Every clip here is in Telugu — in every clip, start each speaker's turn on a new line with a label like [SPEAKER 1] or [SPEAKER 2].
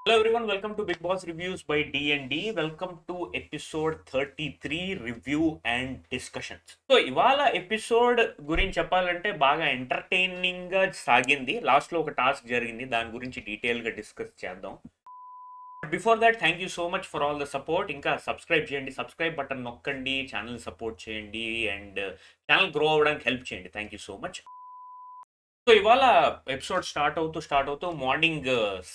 [SPEAKER 1] Hello everyone, welcome to Big Boss Reviews by D&D. Welcome to episode 33 review and discussions. So ఇవాళ ఎపిసోడ్ గురించి చెప్పాలంటే బాగా ఎంటర్టైనింగ్గా సాగింది. లాస్ట్లో ఒక టాస్క్ జరిగింది, దాని గురించి డీటెయిల్గా డిస్కస్ చేద్దాం. Before that thank you so much for all the support. ఇంకా సబ్స్క్రైబ్ చేయండి, సబ్స్క్రైబ్ బటన్ నొక్కండి, ఛానల్ సపోర్ట్ చేయండి అండ్ ఛానల్ గ్రో అవ్వడానికి హెల్ప్ చేయండి. Thank you so much. So ఇవాళ ఎపిసోడ్ స్టార్ట్ అవుతూ మార్నింగ్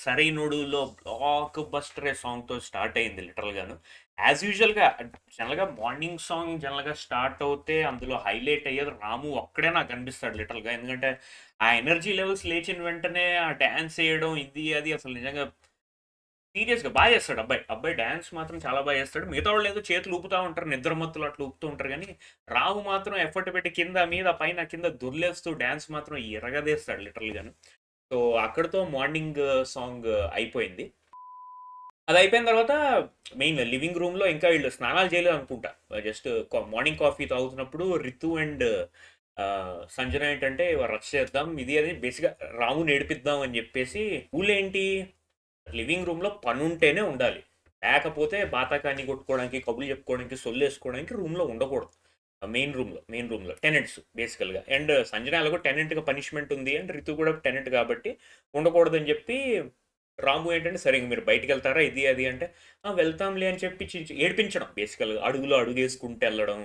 [SPEAKER 1] సరైనడులో బ్లాక్ బస్టర్ సాంగ్తో స్టార్ట్ అయింది లిటరల్గాను. యాజ్ యూజువల్గా జనరల్గా మార్నింగ్ సాంగ్ జనరల్గా స్టార్ట్ అవుతే అందులో హైలైట్ అయ్యేది రాము ఒక్కడే నాకు అనిపిస్తాడు లిటరల్గా. ఎందుకంటే ఆ ఎనర్జీ లెవెల్స్ లేచిన వెంటనే ఆ డ్యాన్స్ వేయడం ఇది అది అసలు నిజంగా సీరియస్గా బాగా చేస్తాడు అబ్బాయి డ్యాన్స్ మాత్రం చాలా బాగా చేస్తాడు. మిగతా వాళ్ళు ఏదో చేతులు ఊపుతూ ఉంటారు, నిద్రమత్తులు అట్లా ఊపుతూ ఉంటారు, కానీ రావు మాత్రం ఎఫర్ట్ పెట్టి కింద మీద పైన కింద దొర్లేస్తూ డ్యాన్స్ మాత్రం ఎరగదేస్తాడు లిటరల్గాను. సో అక్కడితో మార్నింగ్ సాంగ్ అయిపోయింది. అది అయిపోయిన తర్వాత మెయిన్ లివింగ్ రూమ్లో ఇంకా వీళ్ళు స్నానాలు చేయలేదు అనుకుంటా. జస్ట్ మార్నింగ్ కాఫీ తాగుతున్నప్పుడు రితు అండ్ సంజన ఏంటంటే రచ్చ చేద్దాం ఇది అది బేసిక్గా రాముని ఏడిపిద్దాం అని చెప్పేసి ఊళ్ళేంటి లివింగ్ రూమ్లో పని ఉంటేనే ఉండాలి, లేకపోతే బాతాకాన్ని కొట్టుకోవడానికి కబుర్లు చెప్పుకోవడానికి సొల్లు వేసుకోవడానికి రూమ్లో ఉండకూడదు. మెయిన్ రూమ్లో టెనెంట్స్ బేసికల్గా. అండ్ సంజన ఎలాగో టెనెంట్గా పనిష్మెంట్ ఉంది అండ్ రితు కూడా టెనెంట్ కాబట్టి ఉండకూడదని చెప్పి రాము ఏంటంటే సరే ఇంక మీరు బయటికి వెళ్తారా ఇది అది అంటే వెళ్తాంలే అని చెప్పి ఏడిపించడం బేసికల్గా, అడుగులో అడుగు వేసుకుంటూ వెళ్ళడం.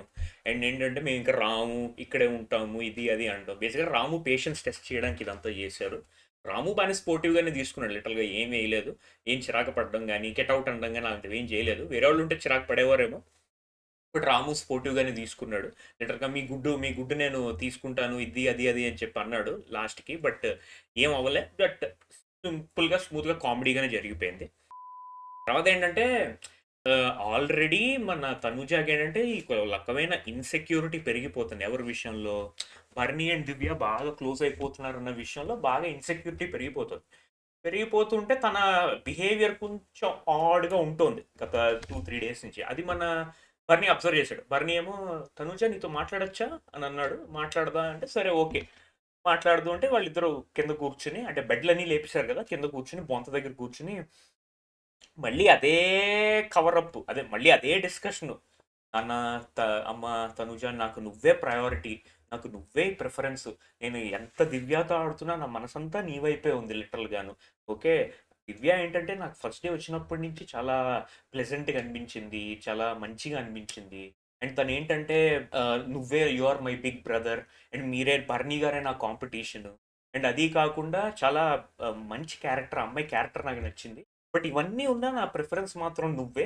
[SPEAKER 1] అండ్ ఏంటంటే మేము ఇంకా రాము ఇక్కడే ఉంటాము ఇది అది అంటాం. బేసిక్గా రాము పేషెన్స్ టెస్ట్ చేయడానికి ఇదంతా చేశారు. రాము బాగానే స్పోర్టివ్గానే తీసుకున్నాడు, లిటరల్గా ఏం వేయలేదు, ఏం చిరాకు పడడం కానీ గెట్అవుట్ అనడం కానీ అలాంటివి ఏం చేయలేదు. వేరే వాళ్ళు ఉంటే చిరాకు పడేవారేమో, బట్ రాము స్పోర్టివ్గానే తీసుకున్నాడు. లిటరల్గా మీ గుడ్డు నేను తీసుకుంటాను ఇది అది అది అని చెప్పి అన్నాడు లాస్ట్కి, బట్ ఏం అవ్వలే. బట్ సింపుల్గా స్మూత్గా కామెడీగానే జరిగిపోయింది. తర్వాత ఏంటంటే ఆల్రెడీ మన తనుజాకి ఏంటంటే ఈ రకమైన ఇన్సెక్యూరిటీ పెరిగిపోతుంది. ఎవరి విషయంలో? బర్నీ అండ్ దివ్య బాగా క్లోజ్ అయిపోతున్నారు అన్న విషయంలో బాగా ఇన్సెక్యూరిటీ పెరిగిపోతుంటే తన బిహేవియర్ కొంచెం ఆడ్గా ఉంటుంది గత 2-3 డేస్ నుంచి. అది మన బర్నీ అబ్జర్వ్ చేశాడు. బర్నీ ఏమో తనుజ నీతో మాట్లాడచ్చా అని అన్నాడు. మాట్లాడదా అంటే సరే ఓకే మాట్లాడదు అంటే వాళ్ళిద్దరూ కింద కూర్చుని, అంటే బెడ్లన్నీ లేపేశారు కదా, కింద కూర్చుని బొంత దగ్గర కూర్చుని మళ్ళీ అదే కవరప్, మళ్ళీ అదే డిస్కషను. నాన్న అమ్మ తనుజ నాకు నువ్వే ప్రయారిటీ, నాకు నువ్వే ప్రిఫరెన్స్, నేను ఎంత దివ్యతో ఆడుతున్నా నా మనసంతా నీ వైపే ఉంది లిటరల్గాను. ఓకే, దివ్య ఏంటంటే నాకు ఫస్ట్ డే వచ్చినప్పటి నుంచి చాలా ప్లెజెంట్గా అనిపించింది, చాలా మంచిగా అనిపించింది. అండ్ తను ఏంటంటే నువ్వే you are my big brother and మీరే బర్నీ గారే నా కాంపిటీషన్. అండ్ అది కాకుండా చాలా మంచి క్యారెక్టర్, అమ్మాయి క్యారెక్టర్ నాకు నచ్చింది. బట్ ఇవన్నీ ఉన్నా నా ప్రిఫరెన్స్ మాత్రం నువ్వే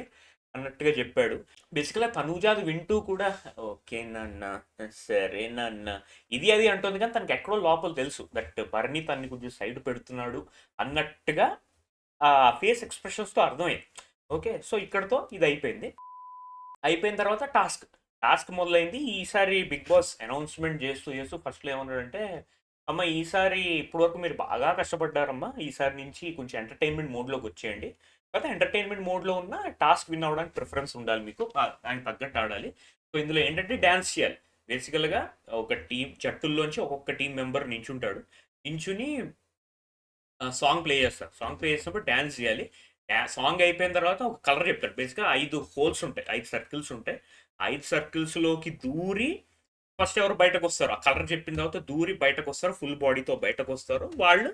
[SPEAKER 1] అన్నట్టుగా చెప్పాడు. బేసికల్గా తనూజాది వింటూ కూడా ఓకే నాన్న సరే నాన్న ఇది అది అంటుంది, కానీ తనకి ఎక్కడో లోపల తెలుసు దట్ బర్నీ తన్ని కొంచెం సైడ్ పెడుతున్నాడు అన్నట్టుగా ఆ ఫేస్ ఎక్స్ప్రెషన్స్తో అర్థమైంది. ఓకే, సో ఇక్కడతో ఇది అయిపోయిన తర్వాత టాస్క్ మొదలైంది. ఈసారి బిగ్ బాస్ అనౌన్స్మెంట్ చేస్తూ ఫస్ట్లో ఏమన్నాడంటే అమ్మ ఈసారి ఇప్పటివరకు మీరు బాగా కష్టపడ్డారమ్మా, ఈసారి నుంచి కొంచెం ఎంటర్టైన్మెంట్ మోడ్లోకి వచ్చేయండి. తర్వాత ఎంటర్టైన్మెంట్ మోడ్లో ఉన్న టాస్క్ విన్ అవ్వడానికి ప్రిఫరెన్స్ ఉండాలి మీకు, దానికి తగ్గట్టు ఆడాలి. సో ఇందులో ఏంటంటే డ్యాన్స్ చేయాలి. బేసికల్గా ఒక జట్టుల్లోంచి ఒక్కొక్క టీం మెంబర్ నించుని సాంగ్ ప్లే చేసినప్పుడు డ్యాన్స్ చేయాలి. సాంగ్ అయిపోయిన తర్వాత ఒక కలర్ చెప్తాడు. బేసిక్గా 5 హోల్స్ ఉంటాయి, 5 సర్కిల్స్ ఉంటాయి. 5 సర్కిల్స్లోకి దూరి ఫస్ట్ ఎవరు బయటకు వస్తారు, ఆ కలర్ చెప్పిన తర్వాత దూరి బయటకు వస్తారు, ఫుల్ బాడీతో బయటకు వస్తారు, వాళ్ళు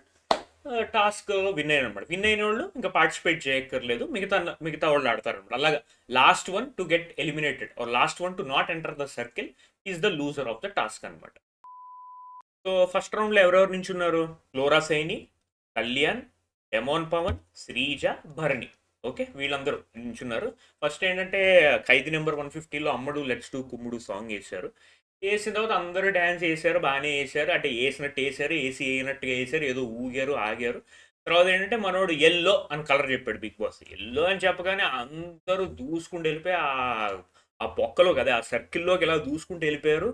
[SPEAKER 1] టాస్క్ విన్ అయినమాట. విన్ అయిన వాళ్ళు ఇంకా పార్టిసిపేట్ చేయక్కర్లేదు, మిగతా వాళ్ళు ఆడతారు అనమాట. అలాగా last one to get eliminated or last one to not enter the circle is the loser of the task అనమాట. సో ఫస్ట్ రౌండ్లో ఎవరెవరు నించున్నారు? Flora Saini, Kalyan, Demon Pavan, Srija, Bharani. Okay, వీళ్ళందరూ నించున్నారు. ఫస్ట్ ఏంటంటే ఖైదీ నెంబర్ 150లో అమ్మడు లెట్స్ టు కుమ్ముడు సాంగ్ వేసిన తర్వాత అందరూ డ్యాన్స్ వేసారు, బాగానే వేసారు. అంటే వేసినట్టు వేసారు, వేసినట్టుగా వేసారు, ఏదో ఊగారు ఆగారు. తర్వాత ఏంటంటే మనోడు ఎల్లో అని కలర్ చెప్పాడు బిగ్ బాస్. ఎల్లో అని చెప్పగానే అందరూ దూసుకుంటూ వెళ్ళిపోయి ఆ పొక్కలో కదా ఆ సర్కిల్లోకి ఇలా దూసుకుంటూ వెళ్ళిపోయారు,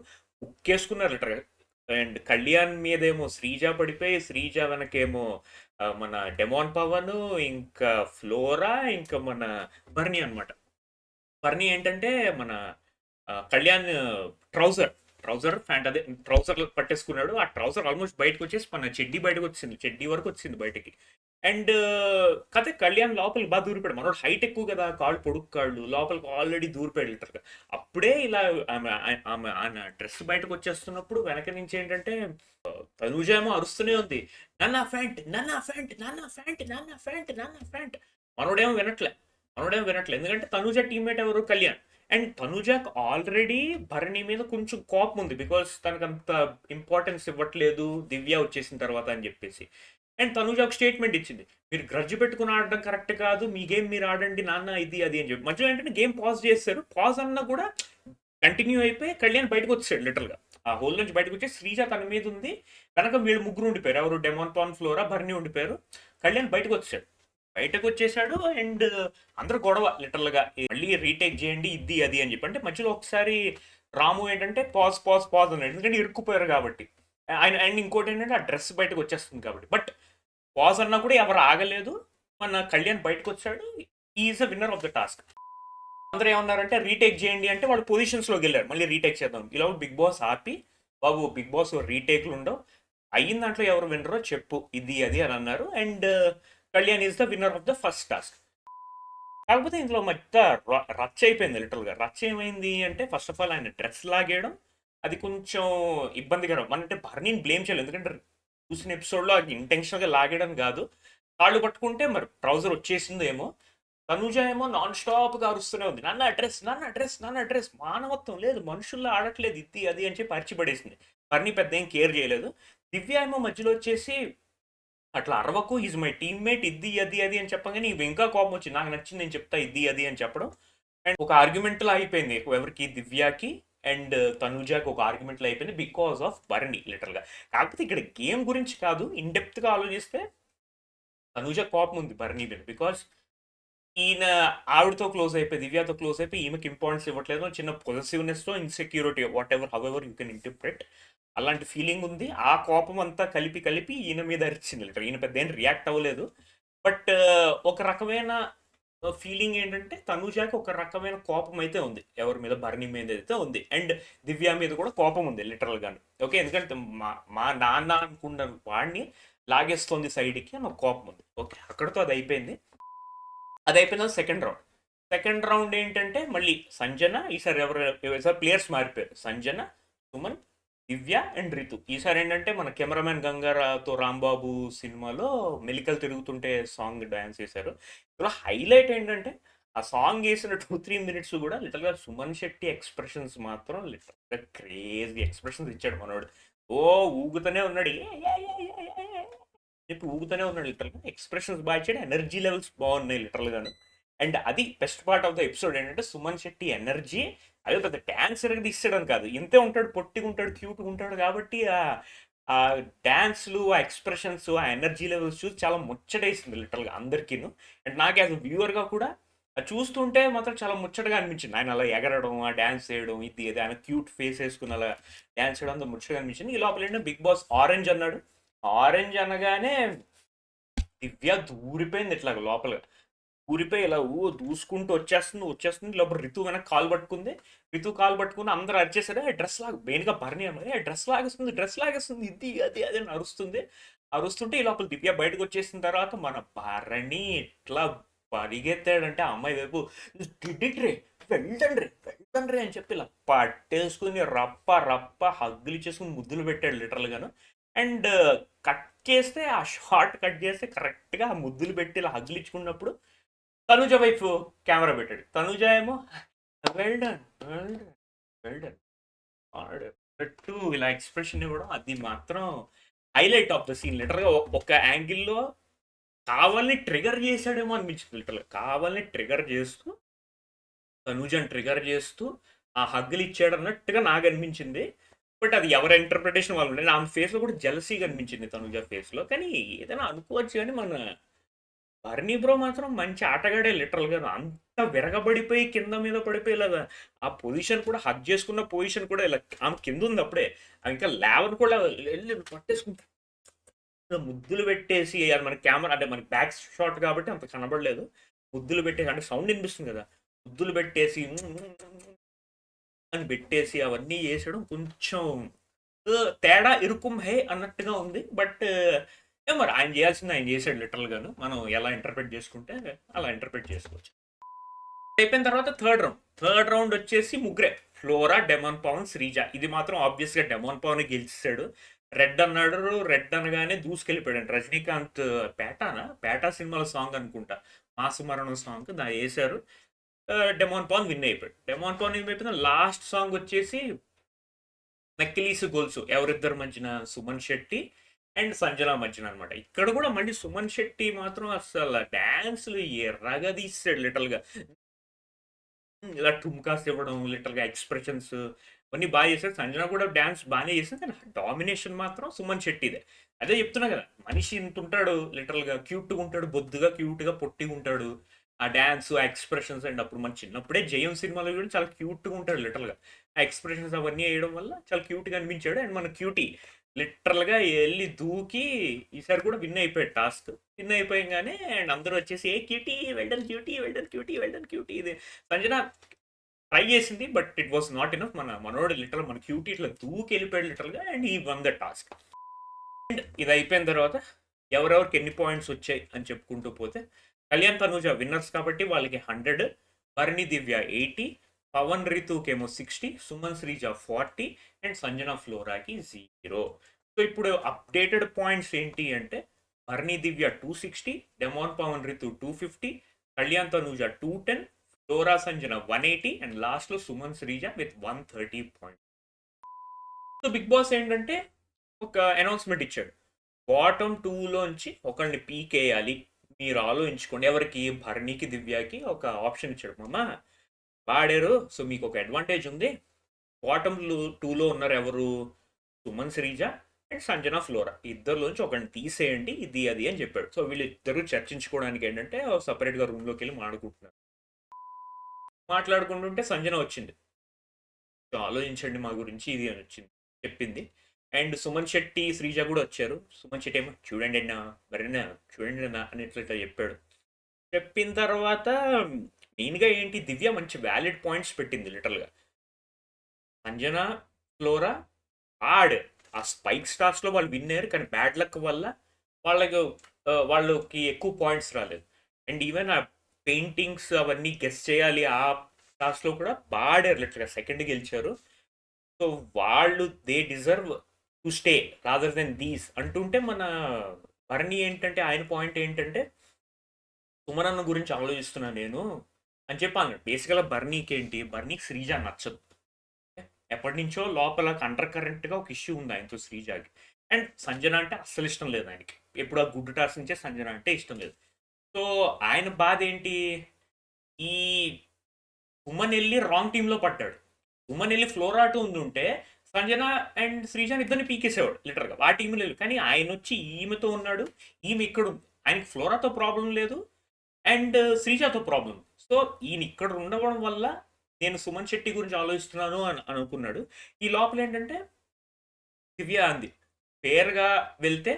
[SPEAKER 1] ఉక్కేసుకున్నారు లిటరల్గా. అండ్ కళ్యాణ్ మీదేమో శ్రీజ పడిపోయి, శ్రీజ వెనకేమో మన డెమోన్ పవన్, ఇంకా ఫ్లోరా, ఇంకా మన బర్నీ అనమాట. బర్నీ ఏంటంటే మన కళ్యాణ్ ట్రౌజర్ ప్యాంట్, ట్రౌజర్ పట్టేసుకున్నాడు. ఆ ట్రౌజర్ ఆల్మోస్ట్ బయటకు వచ్చేసి మన చెడ్డీ బయటకు వచ్చింది, చెడ్డీ వరకు వచ్చింది బయటకి. అండ్ కథ కళ్యాణ్ లోపలికి బాగా దూరిపోయాడు. మనోడు హైట్ ఎక్కువ కదా, కాళ్ళు పొడుగు కాళ్ళు, లోపలికి ఆల్రెడీ దూరిపోయాడు లిటర్గా. అప్పుడే ఇలా ఆమె ఆమె ఆయన డ్రెస్ బయటకు వచ్చేస్తున్నప్పుడు వెనక నుంచి ఏంటంటే తనూజ ఏమో అరుస్తూనే ఉంది, నన్నా ఫ్యాంట్ నన్నా ఫ్యాంట్ నన్నా ఫ్యాంట్ నన్నా ఫ్యాంట్ నన్నా ఫ్యాంట్. మనోడేమో వినట్లే, ఎందుకంటే తనూజ టీమ్మేట్ ఎవరు, కళ్యాణ్. అండ్ తనూజాకి ఆల్రెడీ భరణి మీద కొంచెం కోపం ఉంది, బికాస్ తనకు అంత ఇంపార్టెన్స్ ఇవ్వట్లేదు దివ్య వచ్చేసిన తర్వాత అని చెప్పేసి. అండ్ తనూజ ఒక స్టేట్మెంట్ ఇచ్చింది, మీరు గ్రడ్జ్ పెట్టుకుని ఆడడం కరెక్ట్ కాదు, మీ గేమ్ మీరు ఆడండి నాన్న, ఇది అది అని చెప్పి. మధ్యలో ఏంటంటే గేమ్ పాజ్ చేస్తారు, పాజ్ అన్నా కూడా కంటిన్యూ అయిపోయి కళ్యాణ్ బయటకు వచ్చాడు లిటరల్గా. ఆ హోల్ నుంచి బయటకు వచ్చి శ్రీజ తన మీద ఉంది, వెనక వీళ్ళు ముగ్గురు ఉండిపోయారు, ఎవరు డెమాన్, ఫ్లోరా, భరణి ఉండిపోయారు. కళ్యాణ్ బయటకు వచ్చేసాడు. అండ్ అందరూ గొడవ లిటరల్గా, మళ్ళీ రీటేక్ చేయండి ఇది అది అని చెప్పి. అంటే మధ్యలో ఒకసారి రాము ఏంటంటే పాజ్ అన్నాడు, ఎందుకంటే ఇరుక్కుపోయారు కాబట్టి ఆయన. అండ్ ఇంకోటి ఏంటంటే ఆ డ్రెస్ బయటకు వచ్చేస్తుంది కాబట్టి. బట్ పాజ్ అన్నా కూడా ఎవరు ఆగలేదు, మన కళ్యాణ్ బయటకు వచ్చాడు, is a winner of the task. అందరూ ఏమన్నారంటే రీటేక్ చేయండి అంటే వాళ్ళు పొజిషన్స్లోకి వెళ్ళారు, మళ్ళీ రీటేక్ చేద్దాం. ఇలా బిగ్ బాస్ ఆపి, బాబు బిగ్ బాస్ రీటేక్లు ఉండవు, అయిన దాంట్లో ఎవరు విన్నరో చెప్పు ఇది అది అని అన్నారు. And Kalyan is the winner of the first task. కాకపోతే ఇందులో మధ్య రచ్చ అయిపోయింది లిటరల్గా. రచ్చ ఏమైంది అంటే ఫస్ట్ ఆఫ్ ఆల్ ఆయన డ్రెస్ లాగేయడం, అది కొంచెం ఇబ్బందికరం. అంటే భరణిని బ్లేమ్ చేయలేదు, ఎందుకంటే చూసిన ఎపిసోడ్లో అది ఇంటెన్షనల్గా లాగేయడం కాదు, కాళ్ళు పట్టుకుంటే మరి ట్రౌజర్ వచ్చేసిందేమో. తనుజ ఏమో నాన్ స్టాప్గా అరుస్తూనే ఉంది, నన్న అడ్రస్ మానవత్వం లేదు, మనుషుల్లో ఆడట్లేదు ఇది అది అని చెప్పి పరిచిపడేసింది. భరణి పెద్ద ఏం కేర్ చేయలేదు. దివ్య ఏమో మధ్యలో వచ్చేసి అట్లా అరవకు, ఈజ్ మై టీమ్మేట్ ఇది అది అది అని చెప్పగానే ఇవి ఇంకా కోపం వచ్చింది, నాకు నచ్చింది నేను చెప్తా ఇది అది అని చెప్పడం. అండ్ ఒక ఆర్గ్యుమెంట్లో అయిపోయింది ఎవరికి, దివ్యాకి అండ్ తనుజాకి ఒక ఆర్గ్యుమెంట్లో అయిపోయింది బికాస్ ఆఫ్ భరణి లిటరల్గా. కాకపోతే ఇక్కడ గేమ్ గురించి కాదు, ఇన్డెప్త్గా ఆలోచిస్తే తనుజ కోపం ఉంది భరణి మీద, బికాస్ ఈయన ఆవిడతో క్లోజ్ అయిపోయి దివ్యతో క్లోజ్ అయిపోయి ఈమెకి ఇంపార్టెన్స్ ఇవ్వట్లేదు, చిన్న పొజెసివ్నెస్తో insecurity whatever you can interpret, అలాంటి ఫీలింగ్ ఉంది. ఆ కోపం అంతా కలిపి ఈయన మీద అరిచింది లిటర్. ఈయన పెద్ద ఏం రియాక్ట్ అవ్వలేదు, బట్ ఒక రకమైన ఫీలింగ్ ఏంటంటే తనుజాకి ఒక రకమైన కోపం అయితే ఉంది ఎవరి మీద, భరణి మీద అయితే ఉంది. అండ్ దివ్య మీద కూడా కోపం ఉంది లిటరల్గాను. ఓకే, ఎందుకంటే మా నాన్న అనుకున్న వాడిని లాగేస్తోంది సైడ్కి అని ఒక కోపం ఉంది. ఓకే, అక్కడితో అది అయిపోయింది. సెకండ్ రౌండ్ ఏంటంటే మళ్ళీ సంజన, ఈసారి ఈసారి ప్లేయర్స్ మారిపోయారు, సంజన, సుమన్, దివ్య అండ్ రితు. ఈసారి ఏంటంటే మన కెమెరామెన్ గంగారాతో రాంబాబు సినిమాలో మెలికలు తిరుగుతుంటే సాంగ్ డ్యాన్స్ చేశారు. ఇలా హైలైట్ ఏంటంటే ఆ సాంగ్ వేసిన 2-3 మినిట్స్ కూడా లిటల్గా సుమన్ శెట్టి ఎక్స్ప్రెషన్స్ మాత్రం లిటల్గా క్రేజీ ఎక్స్ప్రెషన్స్ ఇచ్చాడు మనోడు. ఊగుతూనే ఉన్నాడు, చెప్పి ఊగుతూనే ఉన్నాడు లిటరల్గా. ఎక్స్ప్రెషన్స్ బాగా ఇచ్చాడు, ఎనర్జీ లెవెల్స్ బాగున్నాయి లిటరల్గాను. అండ్ అది best part of the episode ఏంటంటే సుమన్ శెట్టి ఎనర్జీ, అదే పెద్ద డ్యాన్సర్గా తీసేయడం కాదు, ఇంతే ఉంటాడు, పొట్టిగా ఉంటాడు, క్యూట్గా ఉంటాడు కాబట్టి ఆ డ్యాన్స్లు, ఆ ఎక్స్ప్రెషన్స్, ఆ ఎనర్జీ లెవెల్స్ చూసి చాలా ముచ్చటేసింది లిటరల్గా అందరికీను. అండ్ నాకు యాజ్ వ్యూవర్గా కూడా చూస్తుంటే మాత్రం చాలా ముచ్చటగా అనిపించింది. ఆయన అలా ఎగరడం, ఆ డ్యాన్స్ చేయడం, ఇది ఆయన క్యూట్ ఫేస్ వేసుకుని అలా డ్యాన్స్ చేయడం అంత ముచ్చటగా అనిపించింది. ఈ లోపల ఏంటంటే బిగ్ బాస్ ఆరెంజ్ అన్నాడు. ఆరెంజ్ అనగానే దివ్య దూరిపోయింది ఇట్లా లోపల, ఊరిపోయి ఇలా దూసుకుంటూ వచ్చేస్తుంది. లోపల రితు వెనక కాలు పట్టుకుని అందరూ అరిచేసారు, డ్రెస్ లాగా మెయిన్గా భరణి అన్నది డ్రెస్ లాగేస్తుంది ఇది అది అని అరుస్తుంటే ఈ లోపల దివ్య బయటకు వచ్చేసిన తర్వాత మన భరణి ఇట్లా పరిగెత్తాడంటే ఆ అమ్మాయి వైపు, వెళ్ళండ్రి అని చెప్పి ఇలా పట్టేసుకుని రప్ప హగ్గులు ఇచ్చేసుకుని ముద్దులు పెట్టాడు లిటరల్గాను. అండ్ కట్ చేస్తే ఆ షార్ట్ కట్ చేస్తే కరెక్ట్గా ఆ ముద్దులు పెట్టి ఇలా హగ్గులు ఇచ్చుకున్నప్పుడు తనుజ వైపు కెమెరా పెట్టాడు. తనుజ ఏమో వెల్డన్ ఇలా ఎక్స్ప్రెషన్ ఇవ్వడం, అది మాత్రం హైలైట్ ఆఫ్ ద సీన్ లిటర్గా. ఒక యాంగిల్లో కావాలని ట్రిగర్ చేశాడేమో అనిపించింది లిటర్గా, కావాలని తనుజని ట్రిగర్ చేస్తూ ఆ హగ్గులు ఇచ్చాడు అన్నట్టుగా నాకు అనిపించింది. బట్ అది ఎవరి ఇంటర్ప్రిటేషన్ వాళ్ళు ఉండే, ఆమె ఫేస్లో కూడా జెలసీగా అనిపించింది తనుజ ఫేస్లో. కానీ ఏదైనా అనుకోవచ్చు, కానీ మన భరణి బ్రో మాత్రం మంచి ఆటగాడే లిటరల్గా. అంత విరగబడిపోయి కింద మీద పడిపోయి ఇలాగా ఆ పొజిషన్ కూడా, హగ్ చేసుకున్న పొజిషన్ కూడా ఇలా ఆమె కింద ఉంది అప్పుడే, ఇంకా లేవని కూడా వెళ్ళి పట్టేసుకుంటా ముద్దులు పెట్టేసి, అది మన కెమెరా అంటే మనకి బ్యాక్ షాట్ కాబట్టి అంత కనబడలేదు, ముద్దులు పెట్టేసి అంటే సౌండ్ వినిపిస్తుంది కదా, ముద్దులు పెట్టేసి అని పెట్టేసి అవన్నీ చేసడం కొంచెం తేడా ఇరుకుం హే అన్నట్టుగా ఉంది. బట్ మరి ఆయన చేయాల్సింది ఆయన చేసాడు లిటరల్ గాను. మనం ఎలా ఇంటర్ప్రిట్ చేసుకుంటే అలా ఇంటర్ప్రిట్ చేసుకోవచ్చు. అయిపోయిన తర్వాత థర్డ్ రౌండ్ వచ్చేసి ముగ్గురే, ఫ్లోరా, డెమాన్ పవన్, శ్రీజ. ఇది మాత్రం ఆబ్వియస్ గా డెమాన్ పవన్ గెలిచాడు. రెడ్ అన్నాడు, రెడ్ అనగానే దూసుకెళ్ళిపోయాడు. రజనీకాంత్ పేటా సినిమాల సాంగ్ అనుకుంటా, మాసు మరణం సాంగ్ దా వేశారు. డెమాన్ పవన్ విన్ అయిపోయాడు. డెమాన్ పవన్ విన్ అయిపోయిన లాస్ట్ సాంగ్ వచ్చేసి నక్కిలీసు గొలుసు, ఎవరిద్దరు మధ్యన, సుమన్ శెట్టి అండ్ సంజన మధ్యన అనమాట. ఇక్కడ కూడా మళ్ళీ సుమన్ శెట్టి మాత్రం అసలు డాన్స్లు ఎర్రగా తీసాడు లిటల్ గా. ఇలా ఠుమ్కాస్ ఇవ్వడం, లిటల్ గా ఎక్స్ప్రెషన్స్ అన్నీ బాగా చేశాడు. సంజన కూడా డాన్స్ బాగానే చేసింది, కానీ డామినేషన్ మాత్రం సుమన్ శెట్టిదే. అదే చెప్తున్నా కదా, మనిషి ఇంత ఉంటాడు లిటల్ గా, క్యూట్గా ఉంటాడు, బొద్దుగా క్యూట్గా పొట్టిగా ఉంటాడు. ఆ డ్యాన్స్, ఆ ఎక్స్ప్రెషన్స్, అండ్ అప్పుడు మన చిన్నప్పుడే జయం సినిమాలో కూడా చాలా క్యూట్గా ఉంటాడు లిటల్ గా. ఆ ఎక్స్ప్రెషన్స్ అవన్నీ వేయడం వల్ల చాలా క్యూట్గా అనిపించాడు. అండ్ మన క్యూటీ లిటరల్ గా వెళ్ళి దూకి ఈసారి కూడా విన్ అయిపోయాడు టాస్క్. విన్ అయిపోయంగానే అండ్ అందరూ వచ్చేసి a cutie well done, cutie well done, cutie well done, cutie. ఇది సంజన ట్రై చేసింది, but it was not enough. మనోడు లిటరల్ మన క్యూటీ ఇట్లా దూకి వెళ్ళిపోయాడు లిటరల్ గా, అండ్ ఈ వన్ ద టాస్క్. అండ్ ఇది అయిపోయిన తర్వాత ఎవరెవరికి ఎన్ని పాయింట్స్ వచ్చాయి అని చెప్పుకుంటూ పోతే, కళ్యాణ్ తనూజ విన్నర్స్ కాబట్టి వాళ్ళకి 100, భరణి దివ్య 80, పవన్ రితుకేమో 60, సుమన్ శ్రీజ 40 అండ్ సంజన ఫ్లోరాకి 0. సో ఇప్పుడు అప్డేటెడ్ పాయింట్స్ ఏంటి అంటే, Bharani Divya 260, Demon Pavan Ritu 250, Kalyan Tanuja 210, Flora Sanjana 180 and లాస్ట్లో Suman Sreeja with 130 points. So big boss ఏంటంటే ఒక అనౌన్స్మెంట్ ఇచ్చాడు, బాటమ్ 2లోంచి ఒకరిని పీకేయాలి, మీరు ఆలోచించుకోండి. ఎవరికి? భరణికి, దివ్యకి ఒక ఆప్షన్ ఇచ్చాడు. మామ వాడారు, సో మీకు ఒక అడ్వాంటేజ్ ఉంది. బాటమ్ 2లో ఉన్నారు ఎవరు? Suman Sreeja and Sanjana Flora. ఇద్దరులోంచి ఒకరిని తీసేయండి, ఇది అది అని చెప్పాడు. సో వీళ్ళిద్దరూ చర్చించుకోవడానికి ఏంటంటే సపరేట్గా రూమ్లోకి వెళ్ళి మాట్లాడుకుంటుంటే సంజన వచ్చింది. సో ఆలోచించండి మా గురించి, ఇది అని వచ్చింది చెప్పింది. అండ్ సుమన్ శెట్టి, శ్రీజ కూడా వచ్చారు. సుమన్ శెట్టి ఏమో చూడండి అన్నా, మరైనా చూడండి అన్నా అని ఇట్లా చెప్పాడు. చెప్పిన తర్వాత మెయిన్గా ఏంటి, దివ్య మంచి వ్యాలిడ్ పాయింట్స్ పెట్టింది లిటరల్గా. సంజన, ఫ్లోరా ఆ స్పైక్ స్టార్స్లో వాళ్ళు విన్ అయ్యారు, కానీ బ్యాడ్ లక్ వల్ల వాళ్ళకి ఎక్కువ పాయింట్స్ రాలేదు. అండ్ ఈవెన్ ఆ పెయింటింగ్స్ అవన్నీ గెస్ చేయాలి, ఆ టాస్క్లో కూడా బాడారు లిటరల్గా, సెకండ్ గెలిచారు. సో వాళ్ళు they deserve to stay rather than these అంటుంటే, మన భరణి ఏంటంటే ఆయన పాయింట్ ఏంటంటే, సుమనన్న గురించి ఆలోచిస్తున్నాను నేను అని చెప్పి అన్నాడు. బేసికల్గా భరణికి ఏంటి, భరణికి శ్రీజ నచ్చదు. ఎప్పటి నుంచో లోపల అండర్ కరెంట్గా ఒక ఇష్యూ ఉంది ఆయనతో శ్రీజాకి. అండ్ సంజన అంటే అస్సలు ఇష్టం లేదు ఆయనకి. ఎప్పుడు ఆ గుడ్ టాస్ నుంచే సంజన అంటే ఇష్టం లేదు. సో ఆయన బాధ ఏంటి, ఈ ఉమన్ వెళ్ళి రాంగ్ టీంలో పడ్డాడు. ఉమన్ వెళ్ళి ఫ్లోరాటో ఉంటే సంజన అండ్ శ్రీజాన్ ఇద్దరిని పీకేసేవాడు లిటరల్గా, ఆ టీంలో లేదు. కానీ ఆయన వచ్చి ఈమెతో ఉన్నాడు, ఈమె ఇక్కడ ఉంది. ఆయనకి ఫ్లోరాతో ప్రాబ్లం లేదు అండ్ శ్రీజాతో ప్రాబ్లం. సో ఈయన ఇక్కడ ఉండడం వల్ల నేను సుమన్ శెట్టి గురించి ఆలోచిస్తున్నాను అని అనుకున్నాడు. ఈ లోపల ఏంటంటే దివ్య అంది, ఫేర్గా వెళ్తే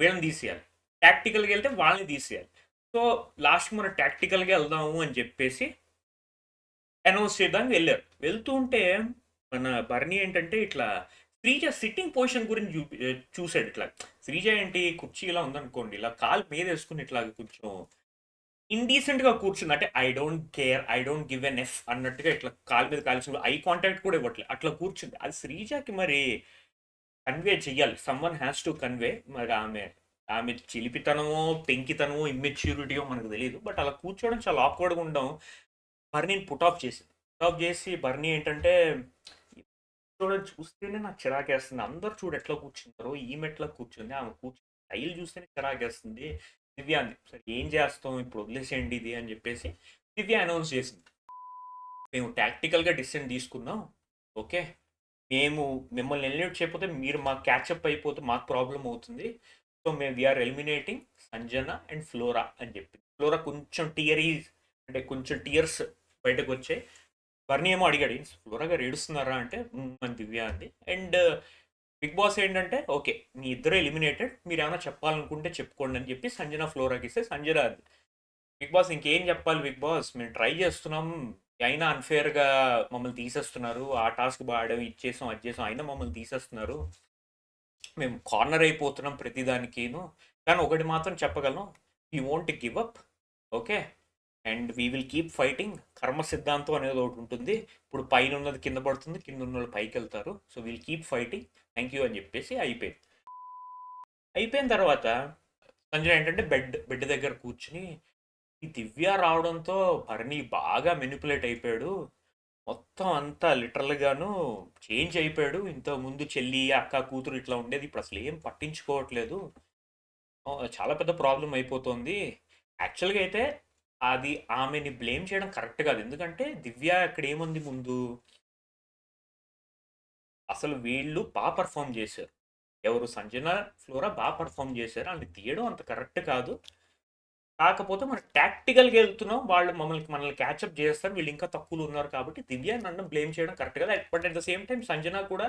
[SPEAKER 1] వీళ్ళని తీసేయాలి, టాక్టికల్గా వెళ్తే వాళ్ళని తీసేయాలి. సో లాస్ట్ మనం టాక్టికల్గా వెళ్దాము అని చెప్పేసి అనౌన్స్ చేయడానికి వెళ్ళారు. వెళ్తూ ఉంటే మన భరణి ఏంటంటే ఇట్లా శ్రీజ సిట్టింగ్ పొజిషన్ గురించి చూసాడు. ఇట్లా శ్రీజ ఏంటి కుర్చీ ఇలా ఉందనుకోండి, ఇలా కాలు మీద వేసుకుని ఇట్లా కొంచెం ఇండీసెంట్గా కూర్చుంది. అంటే I don't care, I don't give an F అన్నట్టుగా ఇట్లా కాలు మీద కాల్చిన, ఐ కాంటాక్ట్ కూడా ఇవ్వట్లేదు, అట్లా కూర్చుంది. అది శ్రీజకి మరి కన్వే చెయ్యాలి, సమ్వన్ హ్యాస్ టు కన్వే. మరి ఆమె చిలిపితనమో, పెంకితనమో, ఇమ్మెచ్యూరిటీయో మనకు తెలియదు, బట్ అలా కూర్చోవడం చాలా ఆక్వర్డ్గా ఉండడం బర్నీని పుట్ ఆఫ్ చేసి బర్నీ ఏంటంటే చూస్తేనే నాకు చిరాకేస్తుంది. అందరు చూడు ఎట్లా కూర్చుంటారో, ఈమె ఎట్లా కూర్చుంది, ఆమె కూర్చుని స్టైల్ చూస్తేనే చిరాకేస్తుంది. దివ్య అంది, సరే ఏం చేస్తాం ఇప్పుడు, వదిలేసేయండి ఇది అని చెప్పేసి దివ్య అనౌన్స్ చేసింది, మేము టాక్టికల్గా డిసిషన్ తీసుకున్నాం, ఓకే, మేము మిమ్మల్ని ఎలిమినేట్ చేయకపోతే మీరు మాకు క్యాచప్ అయిపోతే మాకు ప్రాబ్లం అవుతుంది. సో మేము we are eliminating Sanjana and Flora అని చెప్పి. ఫ్లోరా కొంచెం అంటే కొంచెం టీయర్స్ బయటకు వచ్చాయి. బర్నీ ఏమో అడిగాడు, ఫ్లోరా గారు ఏడుస్తున్నారా అంటే మన దివ్య అంది. అండ్ బిగ్ బాస్ ఏంటంటే ఓకే మీ ఇద్దరు ఎలిమినేటెడ్, మీరు ఏమైనా చెప్పాలనుకుంటే చెప్పుకోండి అని చెప్పి సంజన ఫ్లోరాకి ఇస్తే సంజన అది, బిగ్ బాస్ ఇంకేం చెప్పాలి బిగ్ బాస్, మేము ట్రై చేస్తున్నాం, అయినా అన్ఫేర్గా మమ్మల్ని తీసేస్తున్నారు, ఆ టాస్క్ బాగా ఇచ్చేసాం అది చేసాం అయినా మమ్మల్ని తీసేస్తున్నారు, మేము కార్నర్ అయిపోతున్నాం ప్రతిదానికిను, కానీ ఒకటి మాత్రం చెప్పగలను, we won't give up. Okay, and we will keep fighting. కర్మ సిద్ధాంతం అనేది ఒకటి ఉంటుంది. ఇప్పుడు పైన ఉన్నది కింద పడుతుంది, కింద ఉన్న వాళ్ళు పైకి వెళ్తారు. So will keep fighting, thank you అని చెప్పేసి అయిపోయింది. అయిపోయిన తర్వాత సంజన ఏంటంటే బెడ్ దగ్గర కూర్చుని, ఈ దివ్య రావడంతో భరణి బాగా మెనిపులేట్ అయిపోయాడు, మొత్తం అంతా లిటరల్గాను చేంజ్ అయిపోయాడు. ఇంత ముందు చెల్లి అక్క కూతురు ఇట్లా ఉండేది, ఇప్పుడు అసలు ఏం పట్టించుకోవట్లేదు, చాలా పెద్ద ప్రాబ్లం అయిపోతుంది. యాక్చువల్గా అయితే అది ఆమెని బ్లేమ్ చేయడం కరెక్ట్ కాదు. ఎందుకంటే దివ్య ఇక్కడ ఏముంది ముందు, అసలు వీళ్ళు బాగా పర్ఫామ్ చేశారు. ఎవరు, సంజన ఫ్లోరా బాగా పర్ఫామ్ చేశారు. అని తీయడం అంత కరెక్ట్ కాదు. కాకపోతే మనం టాక్టికల్గా వెళ్తున్నాం, వాళ్ళు మనల్ని క్యాచప్ చేస్తారు, వీళ్ళు ఇంకా తక్కువలో ఉన్నారు కాబట్టి దివ్య నన్ను బ్లేమ్ చేయడం కరెక్ట్ కదా. But at the same time Sanjana కూడా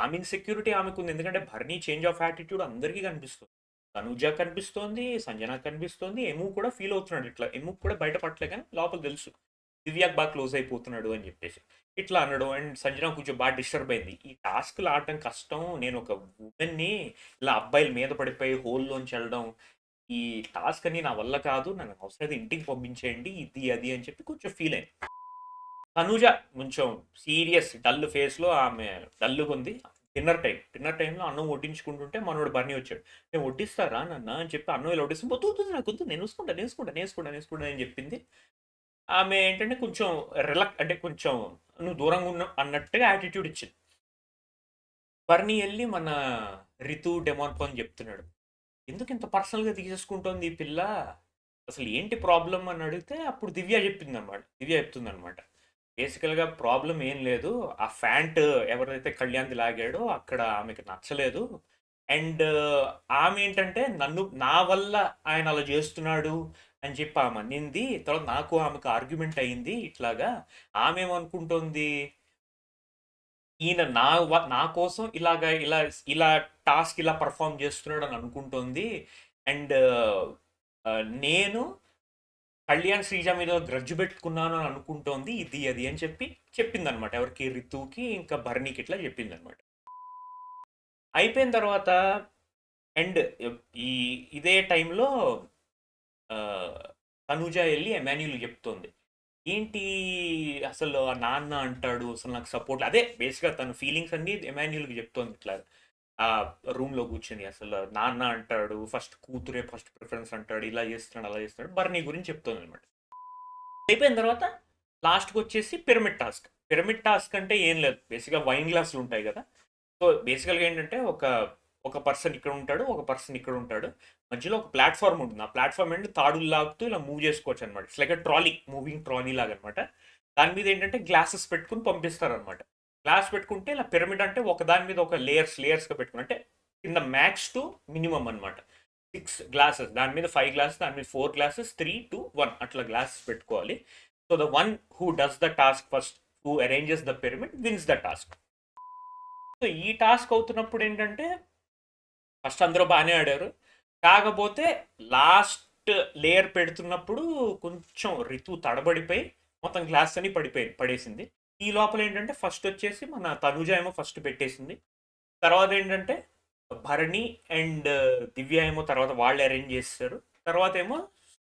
[SPEAKER 1] ఆమె ఇన్సెక్యూరిటీ ఆమెకు ఉంది. ఎందుకంటే భరణి చేంజ్ ఆఫ్ యాటిట్యూడ్ అందరికీ కనిపిస్తుంది. తనుజ కనిపిస్తోంది, సంజన కనిపిస్తోంది, ఎము కూడా ఫీల్ అవుతున్నాడు. ఇట్లా ఎము కూడా బయటపడలే కానీ లోపల తెలుసు దివ్యాకి బాగా క్లోజ్ అయిపోతున్నాడు అని చెప్పేసి ఇట్లా అన్నాడు. అండ్ సంజన కొంచెం బాగా డిస్టర్బ్ అయింది. ఈ టాస్క్లు ఆడటం కష్టం, నేను ఒక ఉమెన్ని ఇలా అబ్బాయిల మీద పడిపోయి హోల్లోంచి వెళ్ళడం, ఈ టాస్క్ అని నా వల్ల కాదు, నన్ను అవసరం ఇంటికి పంపించేయండి, ఇది అది అని చెప్పి కొంచెం ఫీల్ అయింది. తనుజ కొంచెం సీరియస్ డల్ ఫేస్లో, ఆమె డల్గా ఉంది. డిన్నర్ టైంలో అన్నం వడ్డించుకుంటుంటే మనోడు బర్నీ వచ్చాడు. నేను వడ్డిస్తారా నన్న అని చెప్పి అన్నం ఇలా వడ్డిస్తే వద్దు నాకు వద్దు, నేర్చుకుంటా అని చెప్పింది. ఆమె ఏంటంటే కొంచెం అంటే కొంచెం నువ్వు దూరంగా ఉన్న అన్నట్టుగా యాటిట్యూడ్ ఇచ్చింది. బర్నీ వెళ్ళి మన రితు డెమాన్ అని చెప్తున్నాడు, ఎందుకు ఇంత పర్సనల్గా తీసేసుకుంటోంది ఈ పిల్ల, అసలు ఏంటి ప్రాబ్లం అని అడిగితే అప్పుడు దివ్య చెప్తుంది అనమాట. బేసికల్గా ప్రాబ్లం ఏం లేదు, ఆ ఫ్యాంట్ ఎవరైతే కళ్యాణ్ది లాగాడో అక్కడ ఆమెకి నచ్చలేదు. అండ్ ఆమె ఏంటంటే నా వల్ల ఆయన అలా చేస్తున్నాడు అని చెప్పి ఆమె అనింది. తర్వాత నాకు ఆమెకు ఆర్గ్యుమెంట్ అయింది ఇట్లాగా. ఆమె ఏమనుకుంటోంది, ఈయన నా కోసం ఇలా టాస్క్ ఇలా పర్ఫామ్ చేస్తున్నాడు అని అనుకుంటోంది. అండ్ నేను కళ్యాణ్ శ్రీజ మీద గ్రడ్జ్ పెట్టుకున్నాను అని అనుకుంటోంది, ఇది అది అని చెప్పి చెప్పిందనమాట. ఎవరికి, రితుకి ఇంకా భరణికి ఇట్లా చెప్పిందనమాట. అయిపోయిన తర్వాత అండ్ ఇదే టైంలో తనుజ వెళ్ళి ఎమాన్యుల్ చెప్తోంది, ఏంటి అసలు ఆ నాన్న అంటాడు, అసలు నాకు సపోర్ట్, అదే బేసిక్గా తన ఫీలింగ్స్ అన్ని ఎమాన్యుల్కి చెప్తోంది. ఇట్లా ఆ రూమ్లో కూర్చొని అసలు నాన్న అంటాడు, ఫస్ట్ కూతురే ఫస్ట్ ప్రిఫరెన్స్ అంటాడు, ఇలా చేస్తున్నాడు అలా చేస్తున్నాడు, బర్నీ గురించి చెప్తోంది అనమాట. అయిపోయిన తర్వాత లాస్ట్కి వచ్చేసి పిరమిడ్ టాస్క్ అంటే ఏం లేదు, బేసిక్గా వైన్ గ్లాసులు ఉంటాయి కదా. సో బేసికల్గా ఏంటంటే ఒక పర్సన్ ఇక్కడ ఉంటాడు, ఒక పర్సన్ ఇక్కడ ఉంటాడు, మధ్యలో ఒక ప్లాట్ఫామ్ ఉంటుంది. ఆ ప్లాట్ఫామ్ ఏంటి తాడులు లాగుతూ ఇలా మూవ్ చేసుకోవచ్చు అనమాట. It's like trolley, moving trolley లాగా అనమాట. దాని మీద ఏంటంటే గ్లాసెస్ పెట్టుకుని పంపిస్తారనమాట. గ్లాస్ పెట్టుకుంటే ఇలా పిరమిడ్ అంటే ఒక దాని మీద ఒక లేయర్స్గా పెట్టుకుని, అంటే కింద మ్యాక్స్ టు మినిమం అనమాట. 6 గ్లాసెస్, దాని మీద 5 గ్లాసెస్, దాని మీద 4 గ్లాసెస్, 3, 2, 1 అట్లా గ్లాసెస్ పెట్టుకోవాలి. So the one who does the task first, who arranges the pyramid wins the task. So ఈ టాస్క్ అవుతున్నప్పుడు ఏంటంటే ఫస్ట్ అందరూ బాగానే ఆడారు, కాకపోతే లాస్ట్ లేయర్ పెడుతున్నప్పుడు కొంచెం రితు తడబడిపోయి మొత్తం గ్లాస్ అని పడేసింది. ఈ లోపల ఏంటంటే ఫస్ట్ వచ్చేసి మన తనుజ ఏమో ఫస్ట్ పెట్టేసింది. తర్వాత ఏంటంటే భరణి అండ్ దివ్య ఏమో తర్వాత వాళ్ళు అరేంజ్ చేస్తారు. తర్వాత ఏమో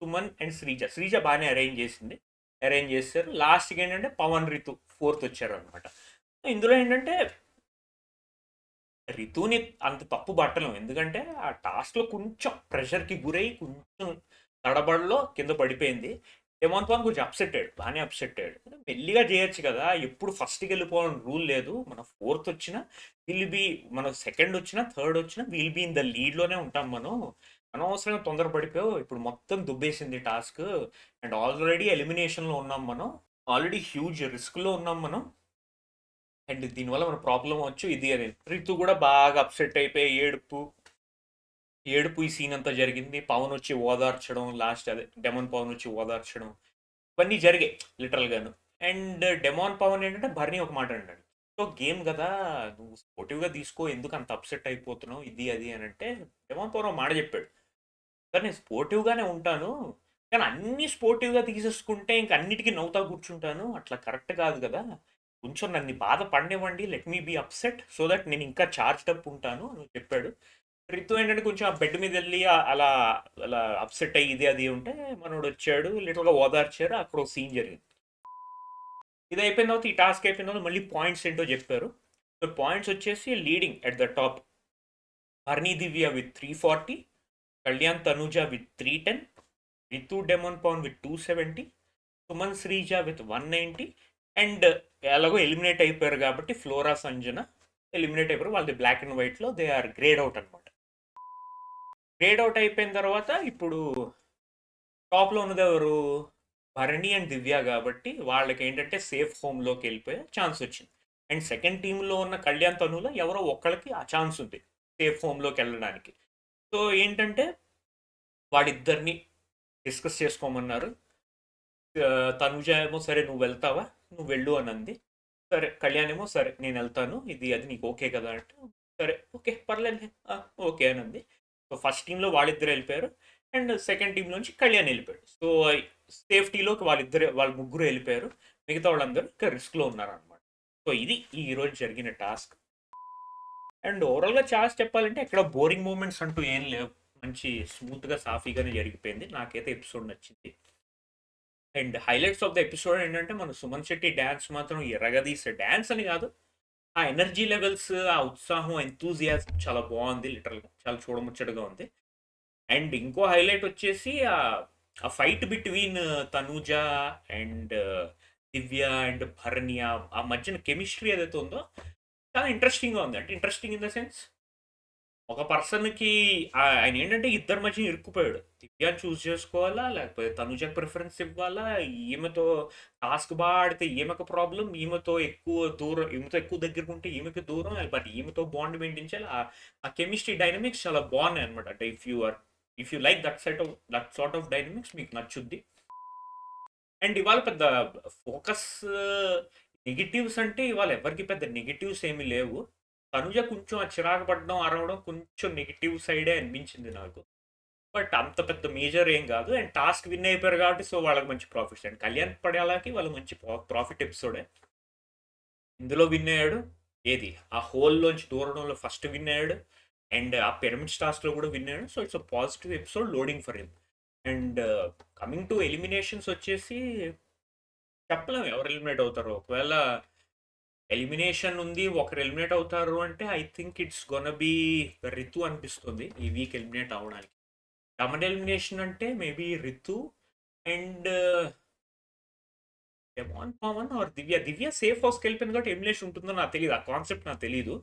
[SPEAKER 1] సుమన్ అండ్ శ్రీజ బాగానే అరేంజ్ చేస్తారు. లాస్ట్కి ఏంటంటే పవన్, రితు ఫోర్త్ వచ్చారు అనమాట. ఇందులో ఏంటంటే రితుని అంత తప్పు పట్టలేం, ఎందుకంటే ఆ టాస్క్లో కొంచెం ప్రెషర్కి గురై కొంచెం తడబడిలో కింద పడిపోయింది. హేమంత్ పాన్ కొంచెం బాగానే అప్సెట్ అయ్యాడు. మెల్లిగా చేయొచ్చు కదా, ఎప్పుడు ఫస్ట్కి వెళ్ళిపోవాలని రూల్ లేదు. మన ఫోర్త్ వచ్చినా మన సెకండ్ వచ్చినా థర్డ్ వచ్చినా విల్ బీ ఇన్ ద లీడ్లోనే ఉంటాం మనం. అనవసరంగా తొందరపడిపోయావు, ఇప్పుడు మొత్తం దుబ్బేసింది టాస్క్. అండ్ ఆల్రెడీ ఎలిమినేషన్లో ఉన్నాం మనం, ఆల్రెడీ హ్యూజ్ రిస్క్లో ఉన్నాం మనం. అండ్ దీనివల్ల మన ప్రాబ్లం వచ్చు ఇది అని. రితు కూడా బాగా అప్సెట్ అయిపోయి ఏడుపు ఈ సీన్ అంతా జరిగింది. పవన్ వచ్చి ఓదార్చడం, లాస్ట్ అదే డెమాన్ పవన్ వచ్చి ఓదార్చడం, ఇవన్నీ జరిగాయి లిటరల్గాను. అండ్ డెమాన్ పవన్ ఏంటంటే భరణి ఒక మాట అంటాడు, సో గేమ్ కదా, నువ్వు స్పోర్టివ్గా తీసుకో, ఎందుకు అంత అప్సెట్ అయిపోతున్నావు, ఇది అది అని అంటే డెమాన్ పవన్ ఒక మాట చెప్పాడు, సార్ నేను స్పోర్టివ్గానే ఉంటాను, కానీ అన్ని స్పోర్టివ్గా తీసేసుకుంటే ఇంక అన్నిటికీ నవ్వుతా కూర్చుంటాను, అట్లా కరెక్ట్ కాదు కదా, కొంచెం నన్ను బాధ పడినివ్వండి, let me be upset so that నేను ఇంకా చార్జ్డ్ అప్ ఉంటాను అని చెప్పాడు. రితు ఏంటంటే కొంచెం ఆ బెడ్ మీద వెళ్ళి అలా అలా అప్సెట్ అయ్యి ఇది అది ఉంటే మనోడు వచ్చాడు, లిటరల్గా ఓదార్చారు, అక్కడ ఒక సీన్ జరిగింది. ఇది అయిపోయిన తర్వాత, ఈ టాస్క్ అయిపోయిన తర్వాత మళ్ళీ పాయింట్స్ ఏంటో చెప్పారు. సో పాయింట్స్ వచ్చేసి లీడింగ్ ఎట్ ద టాప్ హర్ని Divya with 340, Kalyan Tanuja with 310, Ritu Demon Pavan with 270, Suman Sreeja with 190, and ఎలాగో ఎలిమినేట్ అయిపోయారు కాబట్టి ఫ్లోరా సంజన ఎలిమినేట్ అయిపోయారు. వాళ్ళది బ్లాక్ అండ్ వైట్లో దే ఆర్ గ్రేడ్ అవుట్ అనమాట. గ్రేడ్ అవుట్ అయిపోయిన తర్వాత ఇప్పుడు టాప్లో ఉన్నది ఎవరు? భరణి అండ్ దివ్య కాబట్టి వాళ్ళకి ఏంటంటే సేఫ్ హోమ్లోకి వెళ్ళిపోయే ఛాన్స్ వచ్చింది. అండ్ సెకండ్ టీంలో ఉన్న కళ్యాణ్ తనులో ఎవరో ఒక్కళ్ళకి ఆ ఛాన్స్ ఉంది సేఫ్ హోమ్లోకి వెళ్ళడానికి. సో ఏంటంటే వాడిద్దరిని డిస్కస్ చేసుకోమన్నారు. తనుజ ఏమో సరే నువ్వు వెళ్తావా, నువ్వు వెళ్ళు అని అంది. సరే కళ్యాణ్ ఏమో సరే నేను వెళ్తాను, ఇది అది నీకు ఓకే కదా అంటే సరే ఓకే పర్లేదు ఓకే అని అంది. సో ఫస్ట్ టీంలో వాళ్ళిద్దరు వెళ్ళిపోయారు, అండ్ సెకండ్ టీంలోంచి కళ్యాణ్ వెళ్ళిపోయాడు. సో సేఫ్టీలోకి వాళ్ళ ముగ్గురు వెళ్ళిపోయారు, మిగతా వాళ్ళందరూ ఇంకా రిస్క్లో ఉన్నారనమాట. సో ఇది ఈరోజు జరిగిన టాస్క్. అండ్ ఓవరాల్గా ఛాన్స్ చెప్పాలంటే ఎక్కడ బోరింగ్ మూమెంట్స్ అంటూ ఏం లేవు, మంచి స్మూత్గా సాఫీగానే జరిగిపోయింది. నాకైతే ఎపిసోడ్ నచ్చింది. And highlights of the episode ఏంటంటే మన సుమన్ శెట్టి డ్యాన్స్ మాత్రం ఎరగదీసే డ్యాన్స్ అని కాదు, ఆ ఎనర్జీ లెవెల్స్, ఆ ఉత్సాహం, ఎంతూజియాజం చాలా బాగుంది. లిటరల్గా చాలా చూడముచ్చటగా ఉంది. అండ్ ఇంకో హైలైట్ వచ్చేసి ఆ fight between Tanuja and Divya and Bharani, ఆ మధ్యన కెమిస్ట్రీ ఏదైతే ఉందో చాలా ఇంట్రెస్టింగ్గా ఉంది. అంటే ఇంట్రెస్టింగ్ ఇన్ ద సెన్స్, ఒక పర్సన్కి ఆయన ఏంటంటే ఇద్దరి మధ్య ఇరుక్కుపోయాడు. దివ్యాన్ని చూస్ చేసుకోవాలా, లేకపోతే తనుజకి ప్రిఫరెన్స్ ఇవ్వాలా, ఈమెతో టాస్క్ బాగా ఆడితే ఈమెకు ప్రాబ్లం, ఈమెతో ఎక్కువ దగ్గరకు ఉంటే ఈమెకి దూరం, బట్ ఈమెతో బాండ్ మెయింటైన్ చేయాలి. ఆ కెమిస్ట్రీ డైనమిక్స్ చాలా బాగున్నాయి అనమాట. అంటే if you like that sort of dynamics మీకు నచ్చుద్ది. అండ్ ఇవాళ పెద్ద ఫోకస్ నెగిటివ్స్ అంటే ఇవాళ ఎవరికి పెద్ద నెగిటివ్స్ ఏమీ లేవు. తనుజ కొంచెం ఆ చిరాకు పడడం, అరవడం కొంచెం నెగిటివ్ సైడే అనిపించింది నాకు. బట్ అంత పెద్ద మేజర్ ఏం కాదు. అండ్ టాస్క్ విన్ అయిపోయారు కాబట్టి సో వాళ్ళకి మంచి ప్రాఫిట్స్. అండ్ కళ్యాణ్ పడేలాకి వాళ్ళు మంచి ప్రాఫిట్ ఎపిసోడే. ఇందులో విన్ అయ్యాడు. ఏది ఆ హోల్లోంచి దూరడంలో ఫస్ట్ విన్ అయ్యాడు, అండ్ ఆ పిరమిడ్ టాస్క్లో కూడా విన్ అయ్యాడు. So it's a positive episode loading for him. And coming to eliminations వచ్చేసి చెప్పలేము ఎవరు ఎలిమినేట్ అవుతారో. ఒకవేళ ఎలిమినేషన్ ఉంది, ఒకరు ఎలిమినేట్ అవుతారు అంటే I think it's gonna be Ritu అనిపిస్తుంది ఈ వీక్ ఎలిమినేట్ అవ్వడానికి. డబల్ ఎలిమినేషన్ అంటే maybe Ritu and Demon Pavan or Divya safe హౌస్కి వెళ్ళిపోయింది కాబట్టి ఎలిమినేషన్ ఉంటుందో నాకు తెలియదు, ఆ కాన్సెప్ట్ నాకు తెలియదు.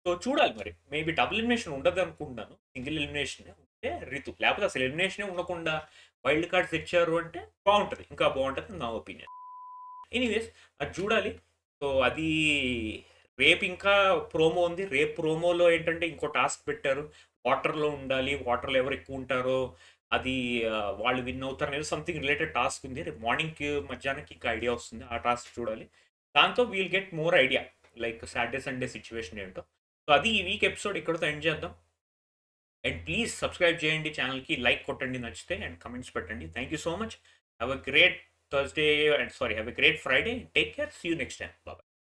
[SPEAKER 1] సో చూడాలి మరి. మేబీ డబుల్ ఎలిమినేషన్ ఉండదు అనుకుంటున్నాను, సింగిల్ ఎలిమినేషన్ ఉంటే రితు, లేకపోతే అసలు ఎలిమినేషనే ఉండకుండా వైల్డ్ కార్డ్స్ తెచ్చారు అంటే బాగుంటుంది, ఇంకా బాగుంటుంది నా ఒపీనియన్. ఎనీవేస్ అది చూడాలి. సో అది రేపు ఇంకా ప్రోమో ఉంది. రేపు ప్రోమోలో ఏంటంటే ఇంకో టాస్క్ పెట్టారు, వాటర్లో ఉండాలి, వాటర్లో ఎవరు ఎక్కువ ఉంటారో అది వాళ్ళు విన్ అవుతారు అనేది సంథింగ్ రిలేటెడ్ టాస్క్ ఉంది. రేపు మార్నింగ్కి మధ్యాహ్నానికి ఇంకా ఐడియా వస్తుంది, ఆ టాస్క్ చూడాలి. దాంతో we'll get more idea like Saturday Sunday situation ఏంటో. సో అది ఈ వీక్ ఎపిసోడ్ ఇక్కడతో ఎండ్ చేద్దాం. అండ్ ప్లీజ్ సబ్స్క్రైబ్ చేయండి ఛానల్కి, లైక్ కొట్టండి నచ్చితే, అండ్ కమెంట్స్ పెట్టండి. Thank you so much. Have a great Thursday and sorry, have a great Friday. Take care. See you next time. Bye bye.